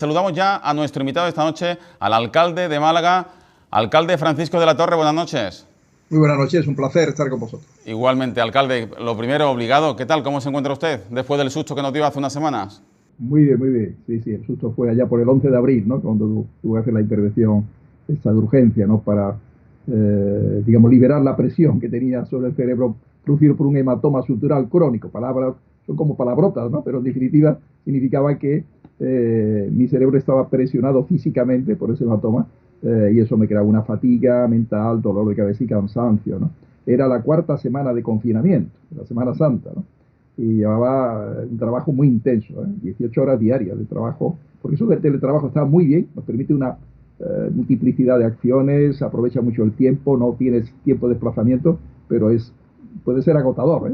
Saludamos ya a nuestro invitado esta noche, al alcalde de Málaga, alcalde Francisco de la Torre. Buenas noches. Muy buenas noches, un placer estar con vosotros. Igualmente, alcalde, lo primero, obligado, ¿qué tal? ¿Cómo se encuentra usted después del susto que nos dio hace unas semanas? Muy bien, muy bien. Sí, el susto fue allá por el 11 de abril, ¿no? Cuando tuve que hacer la intervención esta de urgencia, ¿no? Para, digamos, liberar la presión que tenía sobre el cerebro producido por un hematoma subdural crónico. Palabras, son como palabrotas, ¿no? Pero en definitiva significaba que mi cerebro estaba presionado físicamente por ese hematoma y eso me creaba una fatiga mental, dolor de cabeza y cansancio, ¿no? Era la cuarta semana de confinamiento, la Semana Santa, ¿no? Y llevaba un trabajo muy intenso, 18 horas diarias de trabajo, porque eso del teletrabajo está muy bien, nos permite una multiplicidad de acciones, aprovecha mucho el tiempo, no tienes tiempo de desplazamiento, pero puede ser agotador,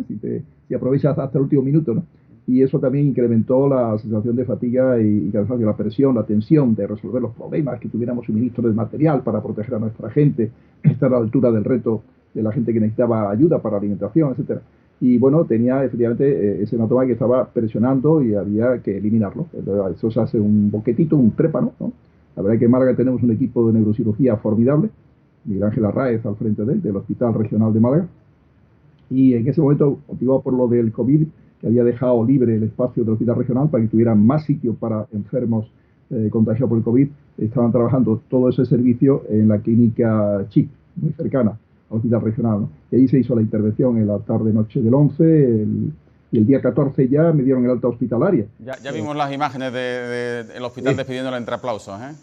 si aprovechas hasta el último minuto, ¿no? Y eso también incrementó la sensación de fatiga y cansancio, la presión, la tensión de resolver los problemas, que tuviéramos suministro de material para proteger a nuestra gente, estar a la altura del reto de la gente que necesitaba ayuda para alimentación, etcétera. Y bueno, tenía efectivamente ese hematoma que estaba presionando y había que eliminarlo. Entonces, eso se hace un boquetito, un trépano, ¿no? La verdad es que en Málaga tenemos un equipo de neurocirugía formidable, Miguel Ángel Arráez al frente del Hospital Regional de Málaga. Y en ese momento, motivado por lo del COVID, que había dejado libre el espacio del Hospital Regional para que tuvieran más sitio para enfermos contagiados por el COVID, estaban trabajando todo ese servicio en la clínica CHIP, muy cercana al Hospital Regional, ¿no? Y ahí se hizo la intervención en la tarde-noche del 11, y el día 14 ya me dieron el alta hospitalaria. Ya vimos las imágenes del hospital despidiéndola entre aplausos, ¿eh?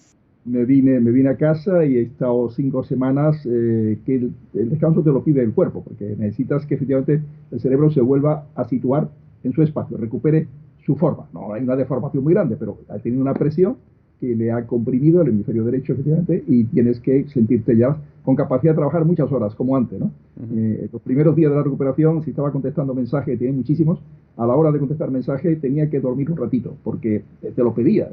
Me vine a casa y he estado 5 semanas que el descanso te lo pide el cuerpo, porque necesitas que efectivamente el cerebro se vuelva a situar en su espacio, recupere su forma. No hay una deformación muy grande, pero ha tenido una presión que le ha comprimido el hemisferio derecho, efectivamente, y tienes que sentirte ya con capacidad de trabajar muchas horas, como antes, ¿no? Los primeros días de la recuperación, si estaba contestando mensajes, tenía muchísimos, a la hora de contestar mensajes tenía que dormir un ratito, porque te lo pedía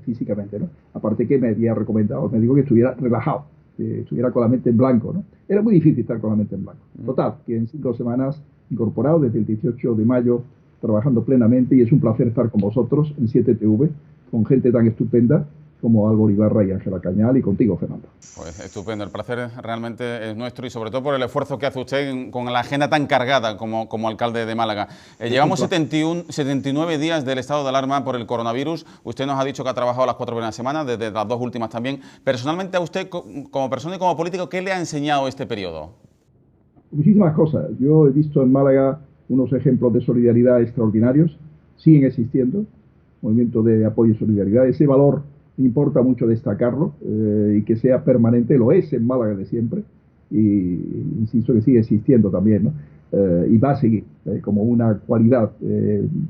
físicamente, ¿no? Aparte que me había recomendado, me dijo que estuviera relajado, que estuviera con la mente en blanco, ¿no? Era muy difícil estar con la mente en blanco. Total, que en 5 semanas incorporado desde el 18 de mayo, trabajando plenamente, y es un placer estar con vosotros en 7TV, con gente tan estupenda como Álvaro Ibarra y Ángela Cañal, y contigo, Fernando. Pues estupendo, el placer realmente es nuestro, y sobre todo por el esfuerzo que hace usted con la agenda tan cargada como alcalde de Málaga. Llevamos 79 días del estado de alarma por el coronavirus. Usted nos ha dicho que ha trabajado las 4 primeras semanas, desde las 2 últimas también. Personalmente, a usted, como persona y como político, ¿qué le ha enseñado este periodo? Muchísimas cosas. Yo he visto en Málaga unos ejemplos de solidaridad extraordinarios, siguen existiendo, movimiento de apoyo y solidaridad. Ese valor importa mucho destacarlo y que sea permanente, lo es en Málaga de siempre, y insisto que sigue existiendo también, ¿no? Y va a seguir como una cualidad,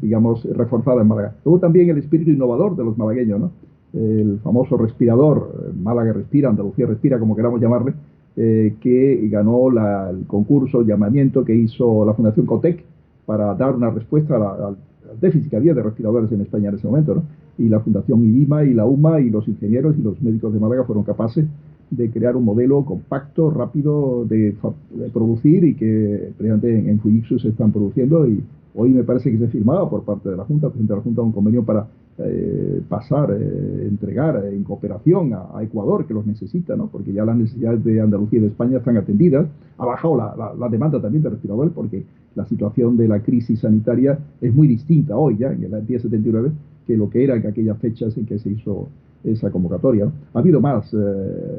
digamos, reforzada en Málaga. Luego también el espíritu innovador de los malagueños, ¿no? El famoso respirador, Málaga respira, Andalucía respira, como queramos llamarle, que ganó el concurso, el llamamiento que hizo la Fundación Cotec para dar una respuesta al déficit que había de respiradores en España en ese momento, ¿no? Y la Fundación IDIMA y la UMA y los ingenieros y los médicos de Málaga fueron capaces de crear un modelo compacto, rápido de producir, y que precisamente en Fujitsu se están produciendo, y hoy me parece que se ha firmado por parte de la Junta, presidente de la Junta, un convenio para entregar en cooperación a Ecuador, que los necesita, ¿no? Porque ya las necesidades de Andalucía y de España están atendidas. Ha bajado la demanda también de respiradores, porque la situación de la crisis sanitaria es muy distinta hoy, ya en el día 79, que lo que era en aquellas fechas en que se hizo esa convocatoria, ¿no? Ha habido más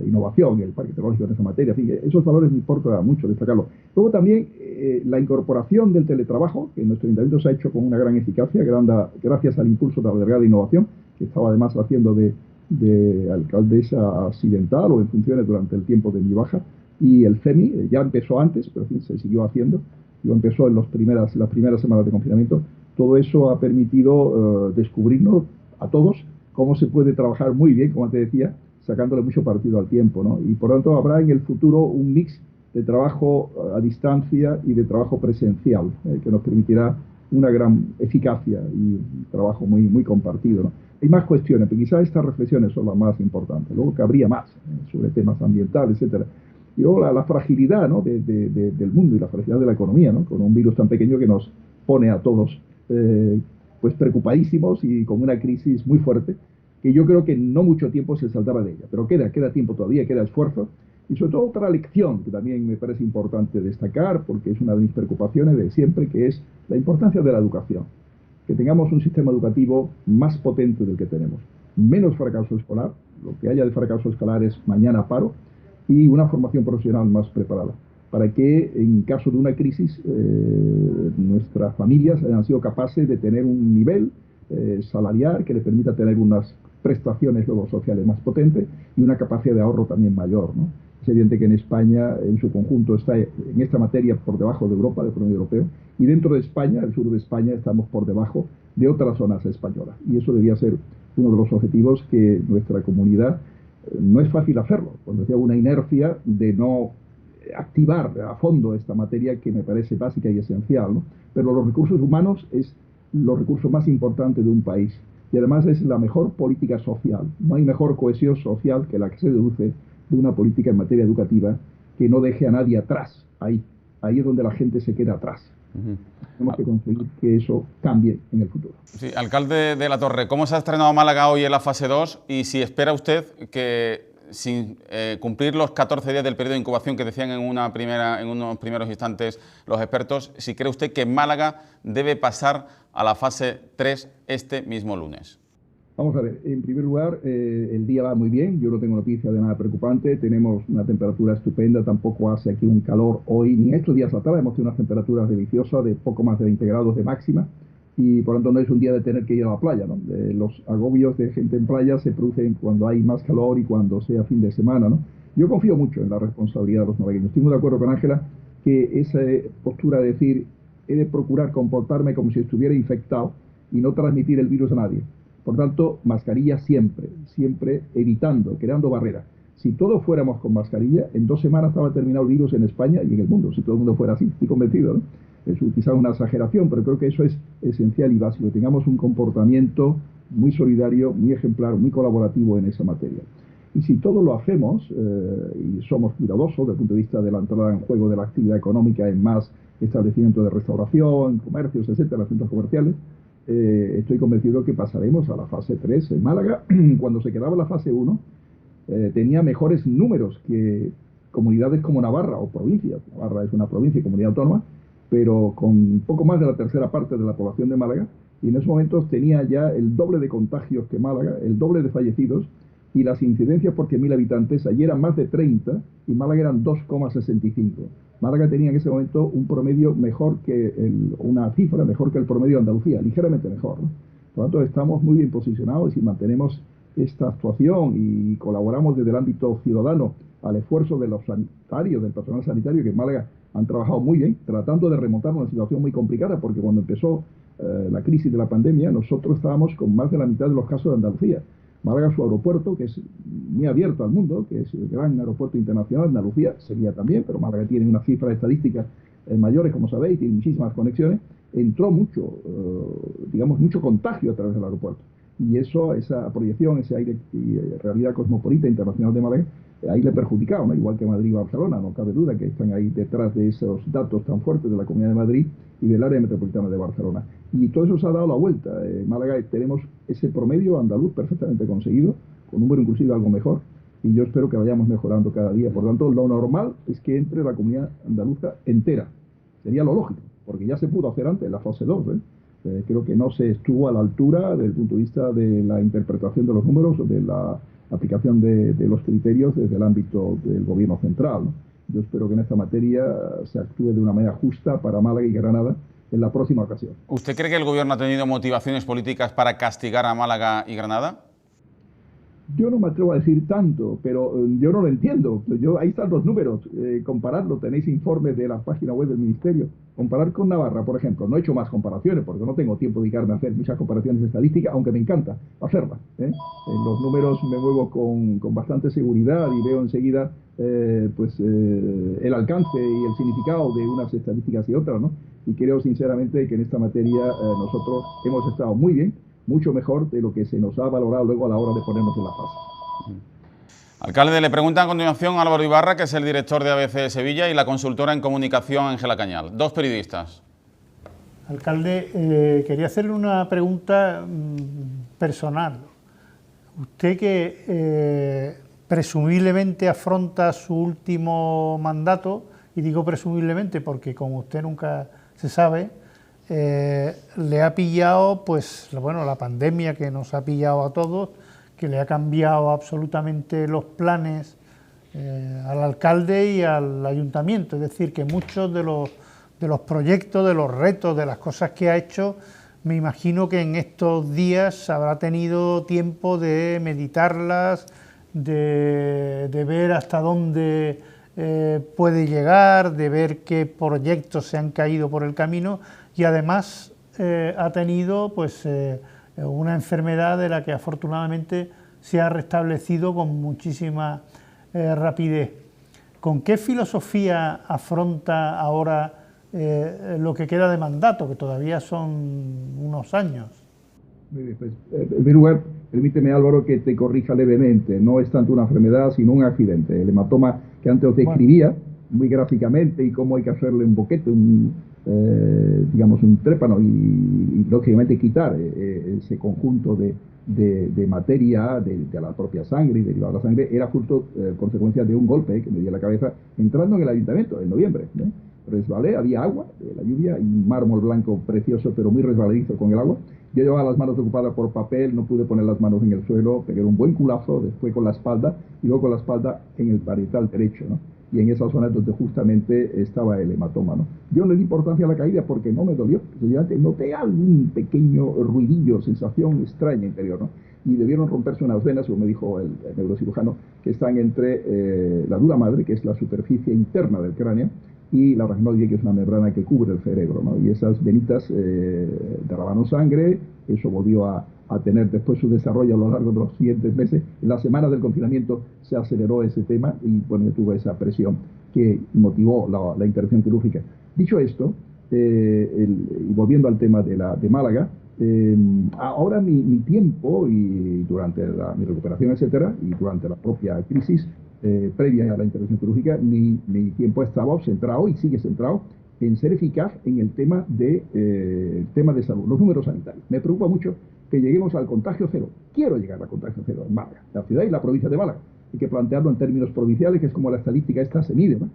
innovación en el parque tecnológico en esa materia. En fin, esos valores me importa mucho destacarlos. Luego también la incorporación del teletrabajo, que en nuestro ayuntamiento se ha hecho con una gran eficacia, gracias al impulso de la delegada de innovación, que estaba además haciendo de alcaldesa accidental o en funciones durante el tiempo de mi baja, y el CEMI ya empezó antes, pero en fin, se siguió haciendo, y empezó en las primeras semanas de confinamiento. Todo eso ha permitido descubrirnos a todos cómo se puede trabajar muy bien, como te decía, sacándole mucho partido al tiempo, ¿no? Y por lo tanto habrá en el futuro un mix de trabajo a distancia y de trabajo presencial, que nos permitirá una gran eficacia y un trabajo muy, muy compartido, ¿no? Hay más cuestiones, pero quizás estas reflexiones son las más importantes. Luego que habría más sobre temas ambientales, etcétera. Y luego la fragilidad, ¿no? del mundo y la fragilidad de la economía, ¿no? Con un virus tan pequeño que nos pone a todos pues preocupadísimos y con una crisis muy fuerte, que yo creo que no mucho tiempo se saldrá de ella, pero queda tiempo todavía, queda esfuerzo. Y sobre todo otra lección que también me parece importante destacar, porque es una de mis preocupaciones de siempre, que es la importancia de la educación. Que tengamos un sistema educativo más potente del que tenemos. Menos fracaso escolar, lo que haya de fracaso escolar es mañana paro, y una formación profesional más preparada, para que en caso de una crisis nuestras familias hayan sido capaces de tener un nivel salarial que les permita tener unas prestaciones luego sociales más potentes y una capacidad de ahorro también mayor, ¿no? Es evidente que en España, en su conjunto, está en esta materia por debajo de Europa, del promedio europeo, y dentro de España, el sur de España, estamos por debajo de otras zonas españolas. Y eso debía ser uno de los objetivos que nuestra comunidad, no es fácil hacerlo, cuando hay una inercia de no activar a fondo esta materia que me parece básica y esencial, ¿no? Pero los recursos humanos es los recursos más importantes de un país y además es la mejor política social. No hay mejor cohesión social que la que se deduce de una política en materia educativa que no deje a nadie atrás. Ahí es donde la gente se queda atrás. Tenemos que conseguir que eso cambie en el futuro. Sí, alcalde de la Torre, ¿cómo se ha estrenado Málaga hoy en la fase 2? Y si espera usted que, sin cumplir los 14 días del periodo de incubación que decían en unos primeros instantes los expertos, si cree usted que Málaga debe pasar a la fase 3 este mismo lunes. Vamos a ver, en primer lugar, el día va muy bien, yo no tengo noticia de nada preocupante, tenemos una temperatura estupenda, tampoco hace aquí un calor hoy, ni estos días atrás hemos tenido unas temperaturas deliciosas de poco más de 20 grados de máxima, y por lo tanto no es un día de tener que ir a la playa, ¿no? Los agobios de gente en playa se producen cuando hay más calor y cuando sea fin de semana, ¿no? Yo confío mucho en la responsabilidad de los malagueños. Estoy muy de acuerdo con Ángela que esa postura de decir he de procurar comportarme como si estuviera infectado y no transmitir el virus a nadie. Por tanto, mascarilla siempre, siempre evitando, creando barreras. Si todos fuéramos con mascarilla, en 2 semanas estaba terminado el virus en España y en el mundo, si todo el mundo fuera así, estoy convencido, ¿no? Es quizás una exageración, pero creo que eso es esencial y básico. Tengamos un comportamiento muy solidario, muy ejemplar, muy colaborativo en esa materia. Y si todo lo hacemos y somos cuidadosos desde el punto de vista de la entrada en juego de la actividad económica en más establecimientos de restauración, comercios, etcétera, centros comerciales, estoy convencido que pasaremos a la fase 3 en Málaga. Cuando se quedaba la fase 1, tenía mejores números que comunidades como Navarra o provincias. Navarra es una provincia y comunidad autónoma, pero con poco más de la tercera parte de la población de Málaga, y en esos momentos tenía ya el doble de contagios que Málaga, el doble de fallecidos, y las incidencias por 100.000 habitantes, allí eran más de 30, y Málaga eran 2,65. Málaga tenía en ese momento un promedio mejor que una cifra mejor que el promedio de Andalucía, ligeramente mejor, ¿no? Por lo tanto, estamos muy bien posicionados y si mantenemos esta actuación y colaboramos desde el ámbito ciudadano al esfuerzo de los sanitarios, del personal sanitario, que en Málaga han trabajado muy bien, tratando de remontar una situación muy complicada, porque cuando empezó la crisis de la pandemia, nosotros estábamos con más de la mitad de los casos de Andalucía. Málaga, su aeropuerto, que es muy abierto al mundo, que es el gran aeropuerto internacional, Andalucía sería también, pero Málaga tiene unas cifras estadísticas mayores, como sabéis, tiene muchísimas conexiones, entró mucho, mucho contagio a través del aeropuerto. Y eso, esa proyección, ese aire y realidad cosmopolita internacional de Málaga, ahí le perjudicaron, ¿no? Igual que Madrid y Barcelona, no cabe duda que están ahí detrás de esos datos tan fuertes de la Comunidad de Madrid y del área metropolitana de Barcelona. Y todo eso se ha dado la vuelta. En Málaga tenemos ese promedio andaluz perfectamente conseguido, con un número inclusive algo mejor, y yo espero que vayamos mejorando cada día. Por lo tanto, lo normal es que entre la comunidad andaluza entera. Sería lo lógico, porque ya se pudo hacer antes, la fase 2, creo que no se estuvo a la altura desde el punto de vista de la interpretación de los números, de la aplicación de los criterios desde el ámbito del gobierno central, ¿no? Yo espero que en esta materia se actúe de una manera justa para Málaga y Granada en la próxima ocasión. ¿Usted cree que el gobierno ha tenido motivaciones políticas para castigar a Málaga y Granada? Yo no me atrevo a decir tanto, pero yo no lo entiendo. Ahí están los números, compararlo, tenéis informes de la página web del Ministerio. Comparar con Navarra, por ejemplo, no he hecho más comparaciones porque no tengo tiempo de dedicarme a hacer muchas comparaciones estadísticas, aunque me encanta hacerlas. En los números me muevo con bastante seguridad y veo enseguida el alcance y el significado de unas estadísticas y otras, ¿no? Y creo sinceramente que en esta materia nosotros hemos estado muy bien, mucho mejor de lo que se nos ha valorado luego a la hora de ponernos en la fase. Alcalde, le pregunta a continuación Álvaro Ibarra, que es el director de ABC de Sevilla, y la consultora en comunicación Ángela Cañal. Dos periodistas. Alcalde, quería hacerle una pregunta personal. Usted que presumiblemente afronta su último mandato, y digo presumiblemente porque como usted nunca se sabe, le ha pillado, pues, bueno, la pandemia que nos ha pillado a todos, que le ha cambiado absolutamente los planes al alcalde y al ayuntamiento. Es decir, que muchos de los proyectos, de los retos, de las cosas que ha hecho, me imagino que en estos días habrá tenido tiempo de meditarlas, de ver hasta dónde puede llegar, de ver qué proyectos se han caído por el camino, y además ha tenido pues una enfermedad de la que afortunadamente se ha restablecido con muchísima rapidez. ¿Con qué filosofía afronta ahora lo que queda de mandato, que todavía son unos años? Muy bien, pues, en primer lugar, permíteme, Álvaro, que te corrija levemente. No es tanto una enfermedad, sino un accidente. El hematoma que antes os describía muy gráficamente y cómo hay que hacerle un boquete, digamos un trépano y lógicamente quitar ese conjunto de materia de la propia sangre y derivado de la sangre, era justo consecuencia de un golpe que me dio en la cabeza entrando en el ayuntamiento en noviembre. Resbalé, había agua de la lluvia y mármol blanco precioso, pero muy resbaladizo con el agua. Yo llevaba las manos ocupadas por papel, no pude poner las manos en el suelo, pegué un buen culazo, después con la espalda y luego con la espalda en el parietal derecho, ¿no? Y en esa zona donde justamente estaba el hematoma, ¿no? Yo no le di importancia a la caída porque no me dolió, sencillamente noté algún pequeño ruidillo, sensación extraña interior, ¿no? Y debieron romperse unas venas, como me dijo el neurocirujano, que están entre la dura madre, que es la superficie interna del cráneo, y la aracnoide, que es una membrana que cubre el cerebro, ¿no? Y esas venitas derramaron sangre, eso volvió a tener después su desarrollo a lo largo de los siguientes meses. En la semana del confinamiento se aceleró ese tema y bueno, tuvo esa presión que motivó la intervención quirúrgica. Dicho esto, y volviendo al tema de Málaga, ahora mi tiempo y durante mi recuperación, etcétera, y durante la propia crisis previa a la intervención quirúrgica, mi tiempo estaba centrado y sigue centrado en ser eficaz en el tema de salud, los números sanitarios. Me preocupa mucho que lleguemos al contagio cero. Quiero llegar al contagio cero en Málaga, la ciudad y la provincia de Málaga. Hay que plantearlo en términos provinciales, que es como la estadística esta se mide, ¿no?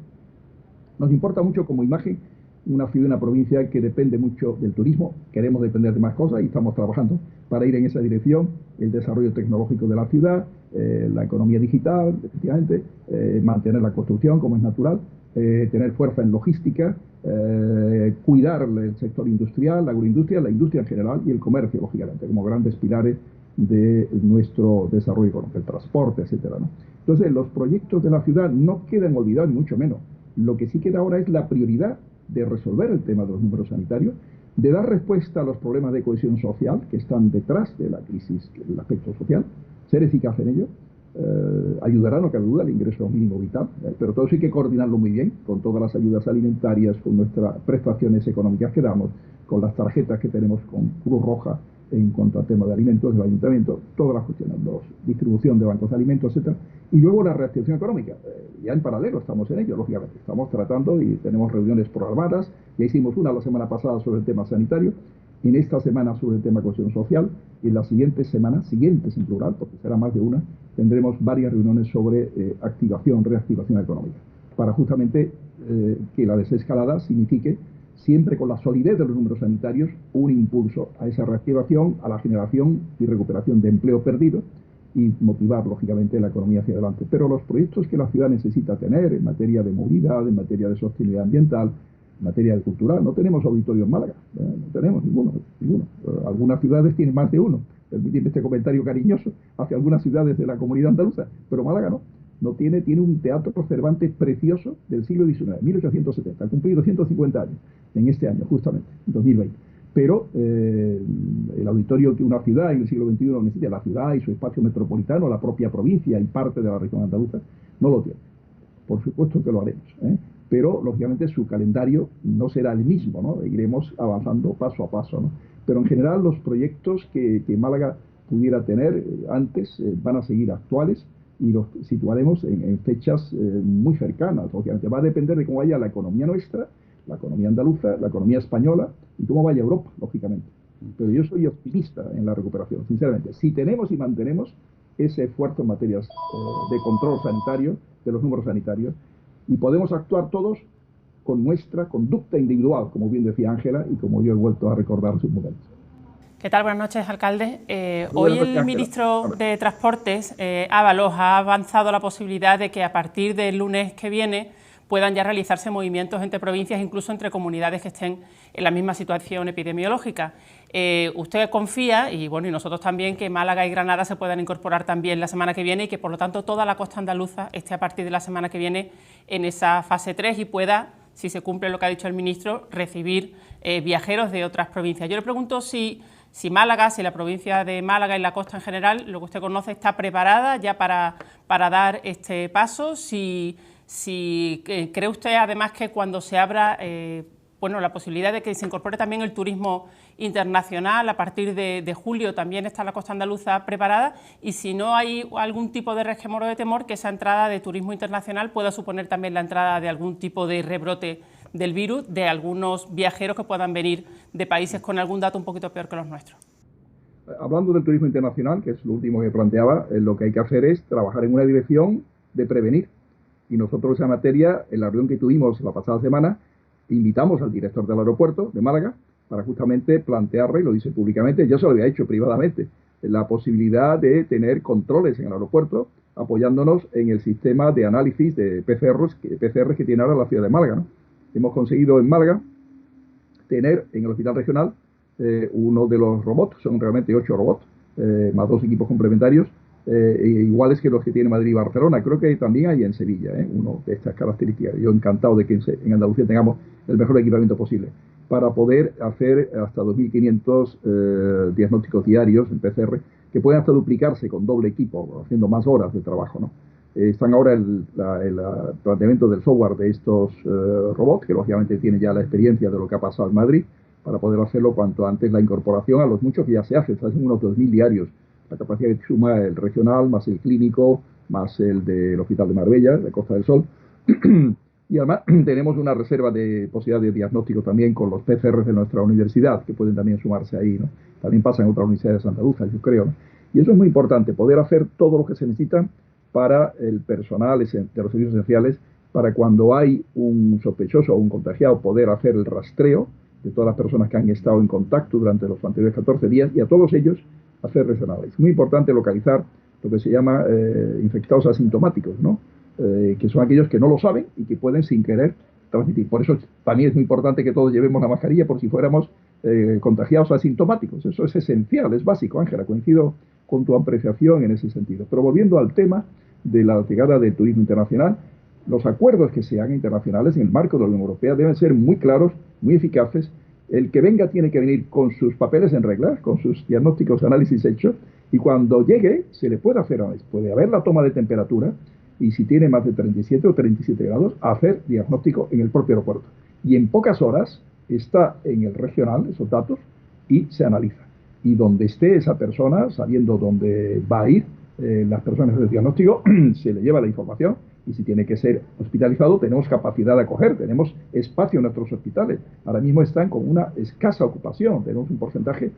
Nos importa mucho como imagen una ciudad y una provincia que depende mucho del turismo. Queremos depender de más cosas y estamos trabajando para ir en esa dirección. El desarrollo tecnológico de la ciudad, la economía digital, efectivamente, mantener la construcción como es natural, tener fuerza en logística, cuidar el sector industrial, la agroindustria, la industria en general y el comercio, lógicamente, como grandes pilares de nuestro desarrollo económico, el transporte, etcétera, ¿no? Entonces, los proyectos de la ciudad no quedan olvidados, ni mucho menos. Lo que sí queda ahora es la prioridad de resolver el tema de los números sanitarios, de dar respuesta a los problemas de cohesión social que están detrás de la crisis del aspecto social, ser eficaz en ello, ayudará, no cabe duda, al ingreso mínimo vital, pero todo eso hay que coordinarlo muy bien, con todas las ayudas alimentarias, con nuestras prestaciones económicas que damos, con las tarjetas que tenemos con Cruz Roja en cuanto al tema de alimentos del ayuntamiento, todas las cuestiones, distribución de bancos de alimentos, etcétera, y luego la reactivación económica. Ya en paralelo estamos en ello, lógicamente. Estamos tratando y tenemos reuniones programadas. Ya hicimos una la semana pasada sobre el tema sanitario, en esta semana sobre el tema de cohesión social, y en las siguientes en plural, porque será más de una, tendremos varias reuniones sobre activación, reactivación económica, para justamente que la desescalada signifique, siempre con la solidez de los números sanitarios, un impulso a esa reactivación, a la generación y recuperación de empleo perdido y motivar, lógicamente, la economía hacia adelante. Pero los proyectos que la ciudad necesita tener en materia de movilidad, en materia de sostenibilidad ambiental, en materia de cultural, no tenemos auditorio en Málaga, no tenemos ninguno. Algunas ciudades tienen más de uno. Permitidme este comentario cariñoso hacia algunas ciudades de la comunidad andaluza, pero Málaga no tiene un teatro Cervantes precioso del siglo XIX, 1870, ha cumplido 150 años en este año, justamente, en 2020. Pero el auditorio que una ciudad en el siglo XXI necesita, la ciudad y su espacio metropolitano, la propia provincia y parte de la región andaluza, no lo tiene. Por supuesto que lo haremos, pero lógicamente su calendario no será el mismo, ¿no? Iremos avanzando paso a paso, ¿no? Pero en general los proyectos que Málaga pudiera tener antes van a seguir actuales y los situaremos en fechas muy cercanas. Obviamente va a depender de cómo vaya la economía nuestra, la economía andaluza, la economía española y cómo vaya Europa, lógicamente. Pero yo soy optimista en la recuperación, sinceramente. Si tenemos y mantenemos ese esfuerzo en materias de control sanitario, de los números sanitarios, y podemos actuar todos con nuestra conducta individual, como bien decía Ángela y como yo he vuelto a recordar en sus momentos. ¿Qué tal? Buenas noches, alcalde. Hoy el ministro de Transportes, Ábalos, ha avanzado la posibilidad de que a partir del lunes que viene puedan ya realizarse movimientos entre provincias, incluso entre comunidades que estén en la misma situación epidemiológica. Usted confía, y bueno, y nosotros también, que Málaga y Granada se puedan incorporar también la semana que viene y que por lo tanto toda la costa andaluza esté a partir de la semana que viene en esa fase 3 y pueda, si se cumple lo que ha dicho el ministro, recibir viajeros de otras provincias. Yo le pregunto si Málaga, si la provincia de Málaga y la costa en general, lo que usted conoce, está preparada ya para dar este paso, si cree usted además que cuando se abra la posibilidad de que se incorpore también el turismo internacional a partir de julio, también está la costa andaluza preparada, y si no hay algún tipo de resquemor o de temor que esa entrada de turismo internacional pueda suponer también la entrada de algún tipo de rebrote del virus, de algunos viajeros que puedan venir de países con algún dato un poquito peor que los nuestros. Hablando del turismo internacional, que es lo último que planteaba, lo que hay que hacer es trabajar en una dirección de prevenir. Y nosotros esa materia, en la reunión que tuvimos la pasada semana, invitamos al director del aeropuerto de Málaga para justamente plantearle, y lo dice públicamente, ya se lo había hecho privadamente, la posibilidad de tener controles en el aeropuerto, apoyándonos en el sistema de análisis de PCR que tiene ahora la ciudad de Málaga, ¿no? Hemos conseguido en Málaga tener en el hospital regional uno de los robots, son realmente 8 robots, más 2 equipos complementarios, iguales que los que tiene Madrid y Barcelona. Creo que también hay en Sevilla uno de estas características. Yo encantado de que en Andalucía tengamos el mejor equipamiento posible para poder hacer hasta 2.500 diagnósticos diarios en PCR, que pueden hasta duplicarse con doble equipo, haciendo más horas de trabajo, ¿no? Están ahora el planteamiento del software de estos robots, que lógicamente tienen ya la experiencia de lo que ha pasado en Madrid, para poder hacerlo cuanto antes, la incorporación a los muchos que ya se hacen unos 2.000 diarios, la capacidad que suma el regional, más el clínico, más el del Hospital de Marbella, de Costa del Sol. Y además tenemos una reserva de posibilidad de diagnóstico también con los PCR de nuestra universidad, que pueden también sumarse ahí, ¿no? También pasa en otras universidades andaluzas, yo creo, ¿no? Y eso es muy importante, poder hacer todo lo que se necesita para el personal de los servicios esenciales, para cuando hay un sospechoso o un contagiado, poder hacer el rastreo de todas las personas que han estado en contacto durante los anteriores 14 días y a todos ellos hacer regionales. Es muy importante localizar lo que se llama infectados asintomáticos, ¿no? Que son aquellos que no lo saben y que pueden sin querer transmitir. Por eso también es muy importante que todos llevemos la mascarilla por si fuéramos contagiados asintomáticos. Eso es esencial, es básico, Ángela, coincido con tu apreciación en ese sentido. Pero volviendo al tema de la llegada del turismo internacional, los acuerdos que se hagan internacionales en el marco de la Unión Europea deben ser muy claros, muy eficaces. El que venga tiene que venir con sus papeles en regla, con sus diagnósticos, análisis hechos, y cuando llegue se le puede hacer, puede haber la toma de temperatura, y si tiene más de 37 o 37 grados, hacer diagnóstico en el propio aeropuerto. Y en pocas horas está en el regional esos datos y se analiza. Y donde esté esa persona, sabiendo dónde va a ir, las personas del diagnóstico, se le lleva la información, y si tiene que ser hospitalizado, tenemos capacidad de acoger, tenemos espacio en nuestros hospitales. Ahora mismo están con una escasa ocupación, tenemos un porcentaje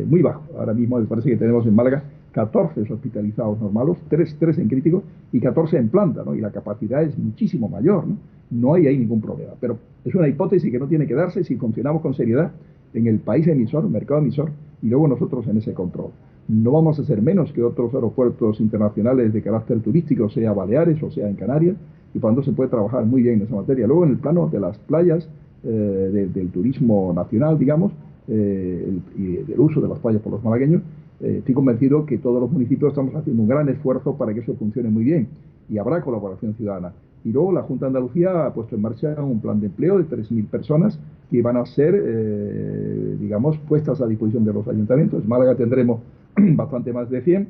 muy bajo. Ahora mismo me parece que tenemos en Málaga 14 hospitalizados normales, 3 en crítico y 14 en planta, ¿no? Y la capacidad es muchísimo mayor, ¿no? No hay ahí ningún problema, pero es una hipótesis que no tiene que darse si funcionamos con seriedad en el país emisor, el mercado emisor, y luego nosotros en ese control. No vamos a ser menos que otros aeropuertos internacionales de carácter turístico, sea Baleares o sea en Canarias, y por lo tanto se puede trabajar muy bien en esa materia. Luego, en el plano de las playas, del turismo nacional, digamos, y del uso de las playas por los malagueños, estoy convencido que todos los municipios estamos haciendo un gran esfuerzo para que eso funcione muy bien, y habrá colaboración ciudadana. Y luego la Junta de Andalucía ha puesto en marcha un plan de empleo de 3.000 personas que van a ser, digamos, puestas a disposición de los ayuntamientos. En Málaga tendremos bastante más de 100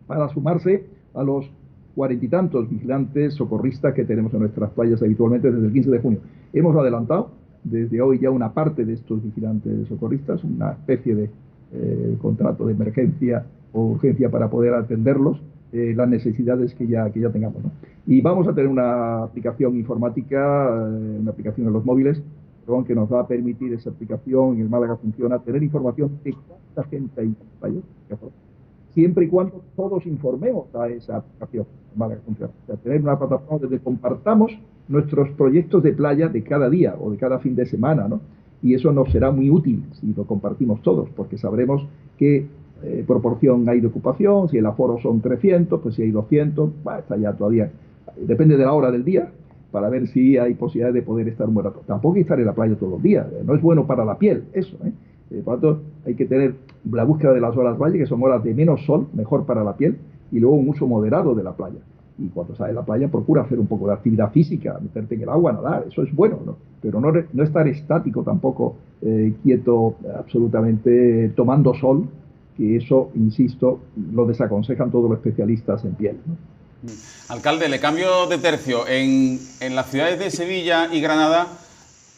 para sumarse a los 40 y tantos vigilantes socorristas que tenemos en nuestras playas habitualmente desde el 15 de junio. Hemos adelantado desde hoy ya una parte de estos vigilantes socorristas, una especie de contrato de emergencia o urgencia para poder atenderlos, las necesidades que ya tengamos, ¿no? Y vamos a tener una aplicación informática, una aplicación en los móviles, que nos va a permitir, esa aplicación en el Málaga funciona, tener información de cuánta gente hay en el país. siempre y cuando todos informemos a esa aplicación. Málaga funciona. O sea, tener una plataforma donde compartamos nuestros proyectos de playa de cada día o de cada fin de semana, ¿no? Y eso nos será muy útil si lo compartimos todos, porque sabremos qué proporción hay de ocupación, si el aforo son 300, pues si hay 200, está ya todavía, depende de la hora del día, para ver si hay posibilidad de poder estar un buen rato. Tampoco hay que estar en la playa todos los días, no es bueno para la piel, eso, por lo tanto, hay que tener la búsqueda de las horas valle, que son horas de menos sol, mejor para la piel, y luego un uso moderado de la playa. Y cuando sales de la playa, procura hacer un poco de actividad física, meterte en el agua, nadar, eso es bueno, ¿no? Pero no estar estático tampoco, quieto, absolutamente tomando sol, que eso, insisto, lo desaconsejan todos los especialistas en piel, ¿no? Alcalde, le cambio de tercio. En las ciudades de Sevilla y Granada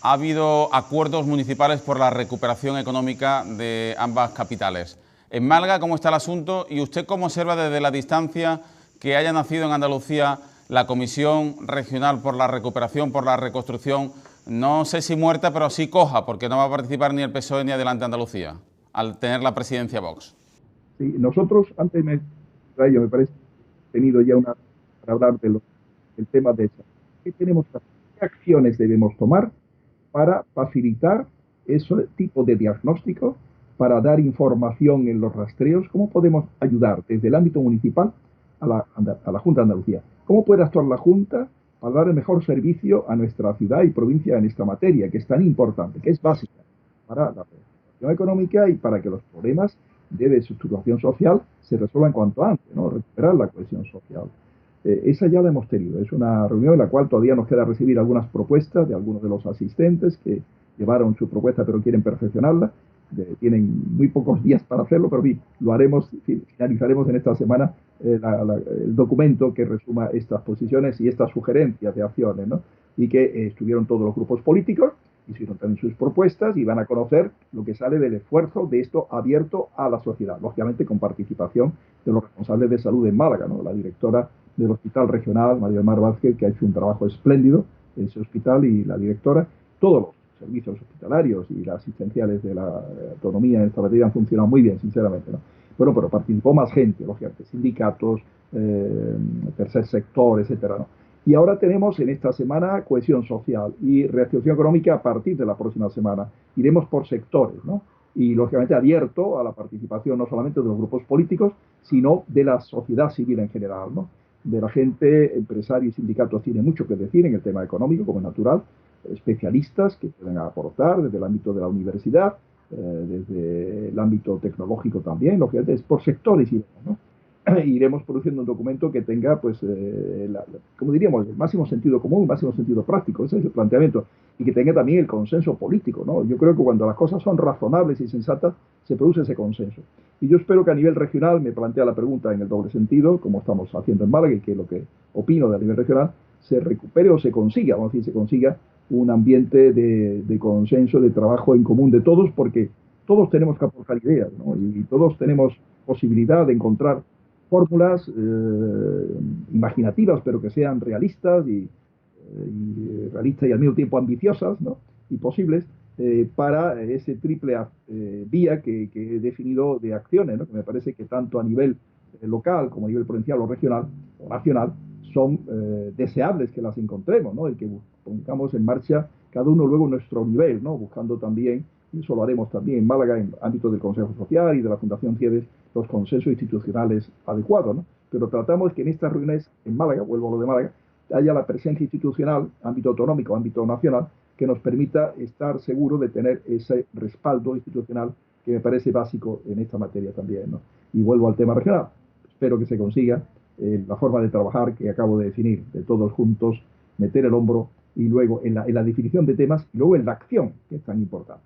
ha habido acuerdos municipales por la recuperación económica de ambas capitales. En Málaga, ¿cómo está el asunto? ¿Y usted cómo observa desde la distancia que haya nacido en Andalucía la Comisión Regional por la Recuperación, por la Reconstrucción, no sé si muerta, pero sí coja, porque no va a participar ni el PSOE ni Adelante Andalucía, al tener la presidencia Vox? Sí, nosotros, antes me parece, tenido ya una para hablar del tema de eso. ¿Qué tenemos que hacer? ¿Qué acciones debemos tomar para facilitar ese tipo de diagnóstico, para dar información en los rastreos? ¿Cómo podemos ayudar desde el ámbito municipal a la Junta de Andalucía? ¿Cómo puede actuar la Junta para dar el mejor servicio a nuestra ciudad y provincia en esta materia, que es tan importante, que es básica para la recuperación económica y para que los problemas de su situación social se resuelvan cuanto antes, ¿no? Recuperar la cohesión social. Esa ya la hemos tenido. Es una reunión en la cual todavía nos queda recibir algunas propuestas de algunos de los asistentes que llevaron su propuesta pero quieren perfeccionarla. Tienen muy pocos días para hacerlo, pero bien, lo haremos, finalizaremos en esta semana el documento que resuma estas posiciones y estas sugerencias de acciones, ¿no? Y que estuvieron todos los grupos políticos, hicieron también sus propuestas y van a conocer lo que sale del esfuerzo de esto abierto a la sociedad, lógicamente con participación de los responsables de salud en Málaga, ¿no? La directora del Hospital Regional, María del Mar Vázquez, que ha hecho un trabajo espléndido en ese hospital, y la directora, todos los servicios hospitalarios y las asistenciales de la autonomía en esta materia han funcionado muy bien, sinceramente, ¿no? Bueno, pero participó más gente, lógicamente, sindicatos, tercer sector, etcétera, ¿no? Y ahora tenemos en esta semana cohesión social y reactivación económica a partir de la próxima semana. Iremos por sectores, ¿no? Y lógicamente abierto a la participación no solamente de los grupos políticos, sino de la sociedad civil en general, ¿no? De la gente, empresarios y sindicatos tienen mucho que decir en el tema económico, como es natural, especialistas que pueden aportar desde el ámbito de la universidad, desde el ámbito tecnológico también, lógicamente es por sectores, ¿no? Iremos produciendo un documento que tenga, pues, como diríamos, el máximo sentido común, el máximo sentido práctico, ese es el planteamiento, y que tenga también el consenso político, ¿no? Yo creo que cuando las cosas son razonables y sensatas, se produce ese consenso. Y yo espero que a nivel regional, me plantea la pregunta en el doble sentido, como estamos haciendo en Málaga, y que es lo que opino de a nivel regional, se recupere o se consiga, vamos a decir, se consiga un ambiente de consenso, de trabajo en común de todos, porque todos tenemos que aportar ideas, ¿no? Y todos tenemos posibilidad de encontrar fórmulas imaginativas, pero que sean realistas y al mismo tiempo ambiciosas, ¿no? Y posibles para ese triple vía que he definido de acciones, ¿no? Que me parece que tanto a nivel local como a nivel provincial o regional o nacional son deseables que las encontremos, ¿no? Y que pongamos en marcha cada uno luego nuestro nivel, ¿no? Buscando también, y eso lo haremos también en Málaga, en ámbito del Consejo Social y de la Fundación CIEDES, los consensos institucionales adecuados, ¿no? Pero tratamos que en estas reuniones en Málaga, vuelvo a lo de Málaga, haya la presencia institucional, ámbito autonómico, ámbito nacional, que nos permita estar seguros de tener ese respaldo institucional que me parece básico en esta materia también, ¿no? Y vuelvo al tema regional. Espero que se consiga la forma de trabajar que acabo de definir, de todos juntos, meter el hombro y luego en la definición de temas y luego en la acción, que es tan importante.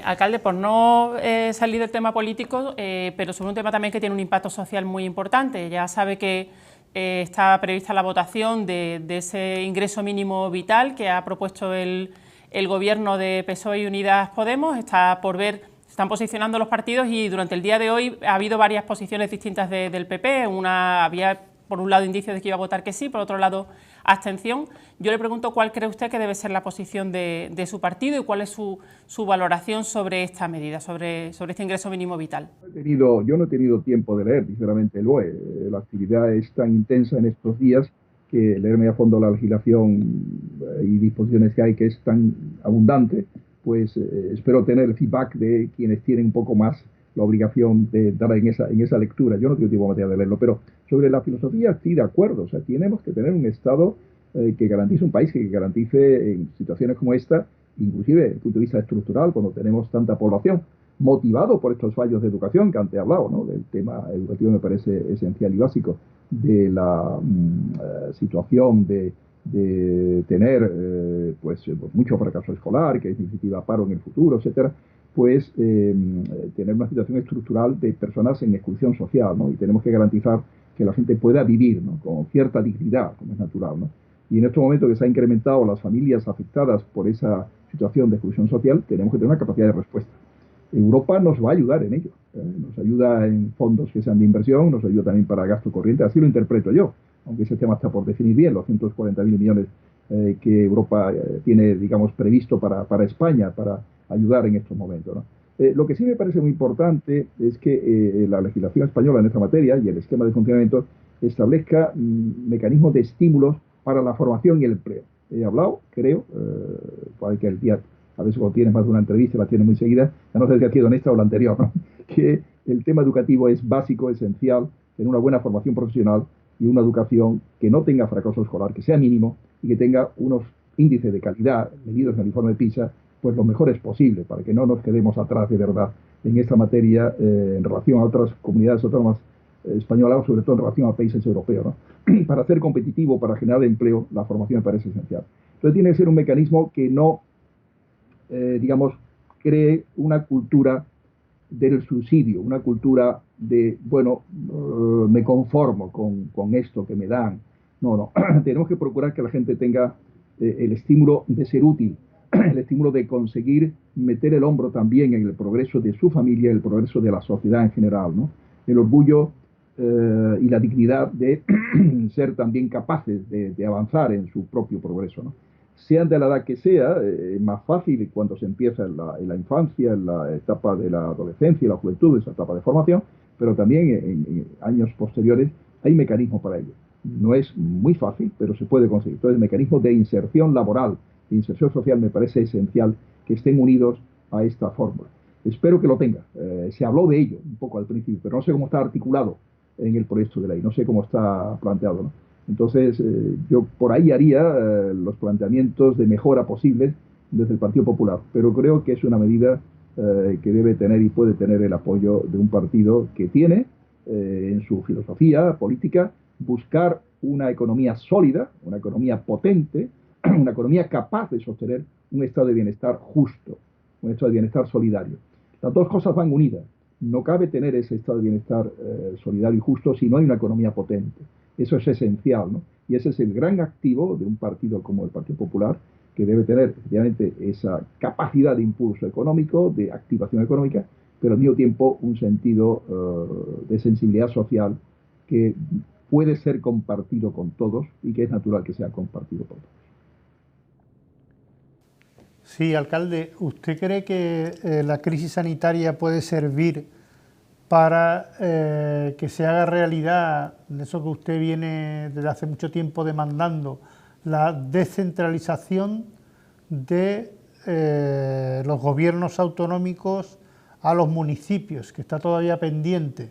Alcalde, por no salir del tema político, pero sobre un tema también que tiene un impacto social muy importante. Ya sabe que está prevista la votación de ese ingreso mínimo vital que ha propuesto el gobierno de PSOE y Unidas Podemos. Está por ver, se están posicionando los partidos y durante el día de hoy ha habido varias posiciones distintas del PP. Una había por un lado indicios de que iba a votar que sí, por otro lado abstención. Yo le pregunto cuál cree usted que debe ser la posición de su partido y cuál es su valoración sobre esta medida, sobre este ingreso mínimo vital. Yo no he tenido tiempo de leer, sinceramente, el BOE. La actividad es tan intensa en estos días que leerme a fondo la legislación y disposiciones que hay, que es tan abundante, pues espero tener el feedback de quienes tienen un poco más la obligación de dar en esa lectura. Yo no tengo tiempo de leerlo, pero sobre la filosofía estoy de acuerdo. O sea, tenemos que tener un Estado que garantice, un país que garantice en situaciones como esta, inclusive desde el punto de vista estructural, cuando tenemos tanta población, motivado por estos fallos de educación que antes he hablado, ¿no? Del tema educativo me parece esencial y básico, de la situación de tener pues mucho fracaso escolar, que es definitiva paro en el futuro, etcétera, pues tener una situación estructural de personas en exclusión social, ¿no? Y tenemos que garantizar que la gente pueda vivir, ¿no? Con cierta dignidad, como es natural, ¿no? Y en estos momentos que se ha incrementado las familias afectadas por esa situación de exclusión social, tenemos que tener una capacidad de respuesta. Europa nos va a ayudar en ello, nos ayuda en fondos que sean de inversión, nos ayuda también para gasto corriente, así lo interpreto yo, aunque ese tema está por definir bien, los 140.000 millones que Europa tiene, digamos, previsto para España, para ayudar en estos momentos, ¿no? Lo que sí me parece muy importante es que la legislación española en esta materia y el esquema de funcionamiento establezca mecanismos de estímulos para la formación y el empleo. He hablado, creo, para que el día, a veces cuando tienes más de una entrevista, la tienes muy seguida, ya no sé si ha sido en esta o la anterior, ¿no? Que el tema educativo es básico, esencial, tener una buena formación profesional y una educación que no tenga fracaso escolar, que sea mínimo y que tenga unos índices de calidad medidos en el informe PISA, pues lo mejores posible, para que no nos quedemos atrás de verdad en esta materia en relación a otras comunidades autónomas españolas, sobre todo en relación a países europeos, ¿no? Para ser competitivo, para generar empleo, la formación me parece esencial. Entonces tiene que ser un mecanismo que no, digamos, cree una cultura del subsidio, una cultura de, bueno, me conformo con esto que me dan. No. Tenemos que procurar que la gente tenga el estímulo de ser útil, el estímulo de conseguir meter el hombro también en el progreso de su familia, el progreso de la sociedad en general, ¿no? El orgullo y la dignidad de ser también capaces de avanzar en su propio progreso, ¿no? Sean de la edad que sea, es más fácil cuando se empieza en la infancia, en la etapa de la adolescencia y la juventud, esa etapa de formación, pero también en años posteriores hay mecanismos para ello. No es muy fácil, pero se puede conseguir. Entonces, el mecanismo de inserción laboral, de inserción social, me parece esencial que estén unidos a esta fórmula. Espero que lo tenga. Se habló de ello un poco al principio, pero no sé cómo está articulado en el proyecto de ley, no sé cómo está planteado, ¿no? Entonces, yo por ahí haría los planteamientos de mejora posibles desde el Partido Popular, pero creo que es una medida que debe tener y puede tener el apoyo de un partido que tiene en su filosofía política buscar una economía sólida, una economía potente, una economía capaz de sostener un estado de bienestar justo, un estado de bienestar solidario. Las dos cosas van unidas. No cabe tener ese estado de bienestar solidario y justo si no hay una economía potente. Eso es esencial, ¿no? Y ese es el gran activo de un partido como el Partido Popular, que debe tener efectivamente esa capacidad de impulso económico, de activación económica, pero al mismo tiempo un sentido de sensibilidad social que puede ser compartido con todos y que es natural que sea compartido por todos. Sí, alcalde, ¿usted cree que la crisis sanitaria puede servir para que se haga realidad eso que usted viene desde hace mucho tiempo demandando, la descentralización de los gobiernos autonómicos a los municipios, que está todavía pendiente?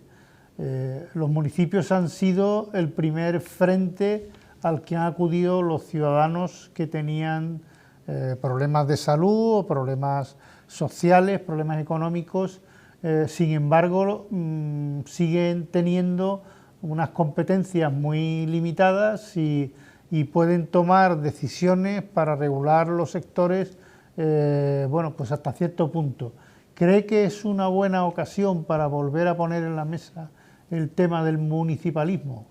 Los municipios han sido el primer frente al que han acudido los ciudadanos que tenían problemas de salud o problemas sociales, problemas económicos. Sin embargo, siguen teniendo unas competencias muy limitadas y pueden tomar decisiones para regular los sectores, bueno, pues hasta cierto punto. ¿Cree que es una buena ocasión para volver a poner en la mesa el tema del municipalismo?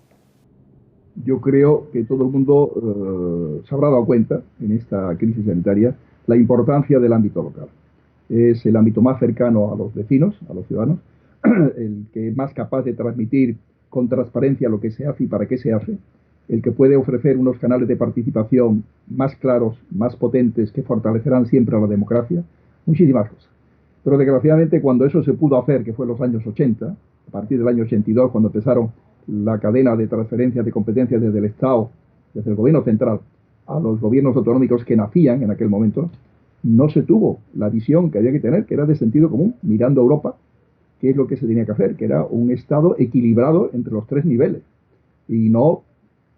Yo creo que todo el mundo se habrá dado cuenta en esta crisis sanitaria la importancia del ámbito local. Es el ámbito más cercano a los vecinos, a los ciudadanos, el que es más capaz de transmitir con transparencia lo que se hace y para qué se hace, el que puede ofrecer unos canales de participación más claros, más potentes, que fortalecerán siempre a la democracia, muchísimas cosas. Pero desgraciadamente cuando eso se pudo hacer, que fue en los años 80, a partir del año 82, cuando empezaron la cadena de transferencias de competencias desde el Estado, desde el gobierno central, a los gobiernos autonómicos que nacían en aquel momento, no se tuvo la visión que había que tener, que era de sentido común, mirando a Europa, qué es lo que se tenía que hacer, que era un Estado equilibrado entre los tres niveles, y no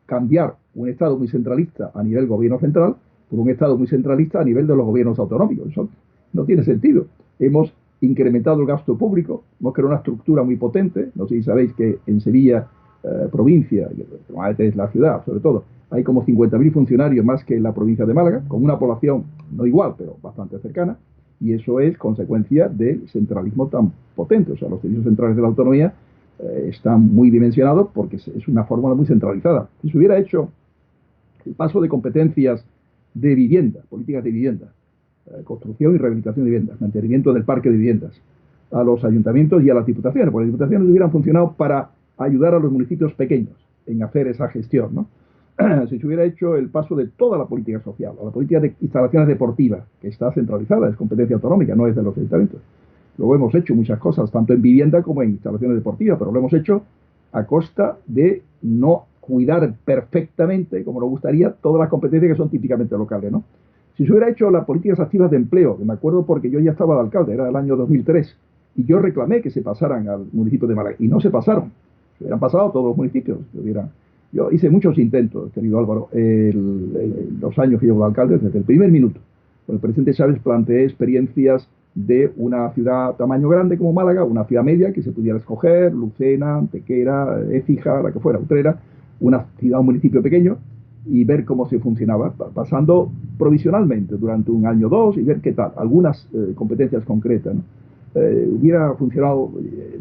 cambiar un Estado muy centralista a nivel gobierno central por un Estado muy centralista a nivel de los gobiernos autonómicos. Eso no tiene sentido. Hemos incrementado el gasto público, hemos creado una estructura muy potente. No sé si sabéis que en Sevilla, provincia, que es la ciudad sobre todo, hay como 50.000 funcionarios más que en la provincia de Málaga, con una población no igual, pero bastante cercana, y eso es consecuencia del centralismo tan potente. O sea, los servicios centrales de la autonomía están muy dimensionados porque es una fórmula muy centralizada. Si se hubiera hecho el paso de competencias de vivienda, políticas de vivienda, construcción y rehabilitación de viviendas, mantenimiento del parque de viviendas, a los ayuntamientos y a las diputaciones, porque las diputaciones hubieran funcionado para ayudar a los municipios pequeños en hacer esa gestión, ¿no? Si se hubiera hecho el paso de toda la política social, a la política de instalaciones deportivas, que está centralizada, es competencia autonómica, no es de los ayuntamientos. Luego hemos hecho muchas cosas, tanto en vivienda como en instalaciones deportivas, pero lo hemos hecho a costa de no cuidar perfectamente, como nos gustaría, todas las competencias que son típicamente locales, ¿no? Si se hubiera hecho las políticas activas de empleo, que me acuerdo porque yo ya estaba de alcalde, era el año 2003, y yo reclamé que se pasaran al municipio de Málaga, y no se pasaron. Se hubieran pasado todos los municipios. Yo hice muchos intentos, querido Álvaro, los años que llevo de alcalde, desde el primer minuto. Con el presidente Chávez planteé experiencias de una ciudad tamaño grande como Málaga, una ciudad media que se pudiera escoger, Lucena, Antequera, Écija, la que fuera, Utrera, una ciudad, un municipio pequeño, y ver cómo se funcionaba, pasando provisionalmente durante un año o dos y ver qué tal, algunas competencias concretas, ¿no? Hubiera funcionado,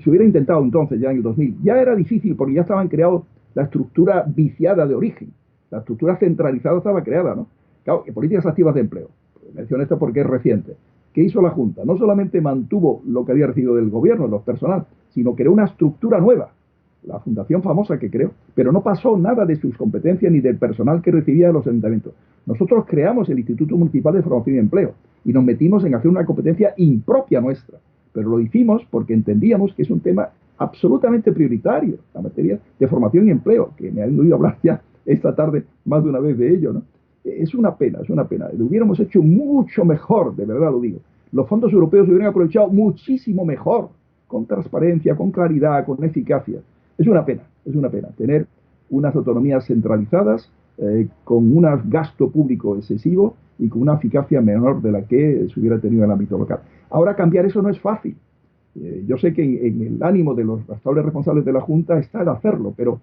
se hubiera intentado entonces ya en el 2000, ya era difícil porque ya estaban creados la estructura viciada de origen, la estructura centralizada estaba creada, ¿no? Claro, políticas activas de empleo, menciono esto porque es reciente. ¿Qué hizo la Junta? No solamente mantuvo lo que había recibido del gobierno, los personal, sino creó una estructura nueva, la fundación famosa que creó, pero no pasó nada de sus competencias ni del personal que recibía de los ayuntamientos. Nosotros creamos el Instituto Municipal de Formación y Empleo y nos metimos en hacer una competencia impropia nuestra, pero lo hicimos porque entendíamos que es un tema absolutamente prioritario, la materia de formación y empleo, que me han oído hablar ya esta tarde más de una vez de ello, ¿no? Es una pena, es una pena. Lo hubiéramos hecho mucho mejor, de verdad lo digo. Los fondos europeos se hubieran aprovechado muchísimo mejor, con transparencia, con claridad, con eficacia. Es una pena tener unas autonomías centralizadas, con un gasto público excesivo y con una eficacia menor de la que se hubiera tenido en el ámbito local. Ahora cambiar eso no es fácil. Yo sé que en el ánimo de los actuales responsables de la Junta está el hacerlo, pero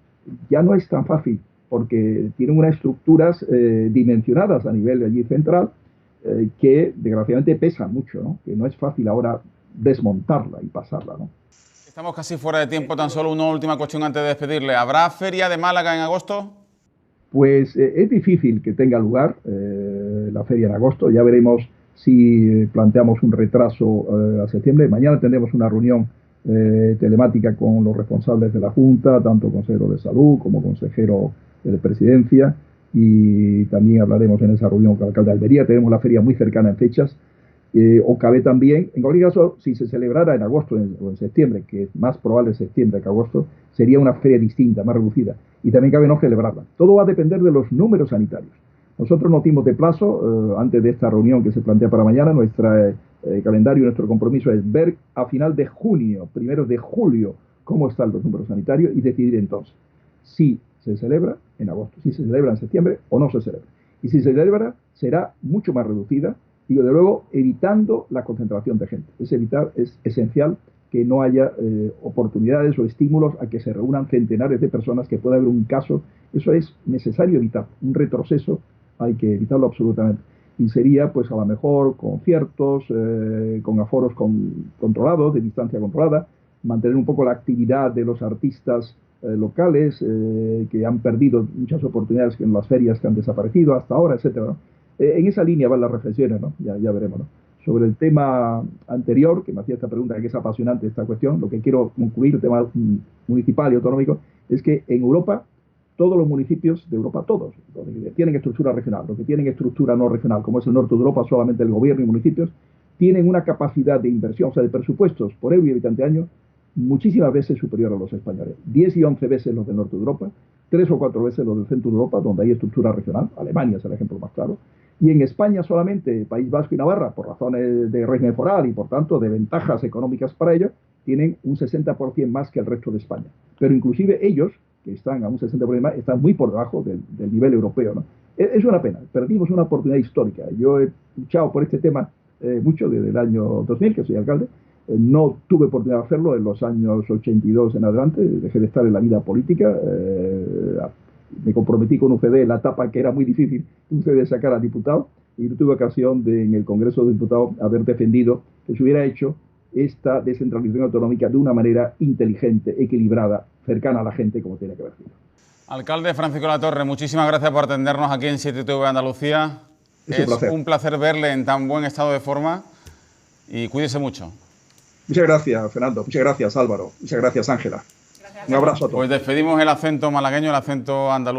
ya no es tan fácil porque tienen unas estructuras dimensionadas a nivel allí central que desgraciadamente pesan mucho, ¿no? Que no es fácil ahora desmontarla y pasarla, ¿no? Estamos casi fuera de tiempo, tan solo una última cuestión antes de despedirle. ¿Habrá Feria de Málaga en agosto? Pues es difícil que tenga lugar la feria en agosto. Ya veremos si planteamos un retraso a septiembre. Mañana tendremos una reunión telemática con los responsables de la Junta, tanto consejero de Salud como consejero de Presidencia, y también hablaremos en esa reunión con el alcalde de Almería. Tenemos la feria muy cercana en fechas. O cabe también, en cualquier caso, si se celebrara en agosto o en septiembre, que es más probable septiembre que agosto, sería una feria distinta, más reducida. Y también cabe no celebrarla. Todo va a depender de los números sanitarios. Nosotros no dimos de plazo, antes de esta reunión que se plantea para mañana, nuestro calendario, nuestro compromiso es ver a final de junio, primeros de julio, cómo están los números sanitarios y decidir entonces si se celebra en agosto, si se celebra en septiembre o no se celebra. Y si se celebra, será mucho más reducida y, desde luego, evitando la concentración de gente. Es esencial que no haya oportunidades o estímulos a que se reúnan centenares de personas, que pueda haber un caso. Eso es necesario evitar, un retroceso hay que evitarlo absolutamente. Y sería, pues a lo mejor, conciertos, con aforos controlados, de distancia controlada, mantener un poco la actividad de los artistas locales, que han perdido muchas oportunidades en las ferias que han desaparecido hasta ahora, etcétera, ¿no? En esa línea van las reflexiones, ¿no? Ya veremos, ¿no? Sobre el tema anterior, que me hacía esta pregunta, que es apasionante esta cuestión, lo que quiero concluir, el tema municipal y autonómico, es que en Europa, todos los municipios de Europa, todos, tienen estructura regional. Los que tienen estructura no regional, como es el norte de Europa, solamente el gobierno y municipios, tienen una capacidad de inversión, o sea, de presupuestos por euro y habitante año, muchísimas veces superior a los españoles. 10 y 11 veces los del norte de Europa, 3 o 4 veces los del centro de Europa, donde hay estructura regional. Alemania es el ejemplo más claro. Y en España solamente, País Vasco y Navarra, por razones de régimen foral y por tanto de ventajas económicas para ellos, tienen un 60% más que el resto de España. Pero inclusive ellos, que están a un 60% más, están muy por debajo del nivel europeo, ¿no? Es una pena, perdimos una oportunidad histórica. Yo he luchado por este tema mucho desde el año 2000, que soy alcalde. No tuve oportunidad de hacerlo en los años 82 en adelante, dejé de estar en la vida política. Me comprometí con UCD en la etapa que era muy difícil UCD sacar a diputado, y no tuve ocasión de, en el Congreso de Diputados, haber defendido que se hubiera hecho esta descentralización autonómica de una manera inteligente, equilibrada, cercana a la gente, como tiene que haber sido. Alcalde Francisco Latorre, muchísimas gracias por atendernos aquí en 7TV Andalucía. Es un placer verle en tan buen estado de forma y cuídese mucho. Muchas gracias, Fernando. Muchas gracias, Álvaro. Muchas gracias, Ángela. Un abrazo a todos. Pues despedimos el acento malagueño, el acento andaluz.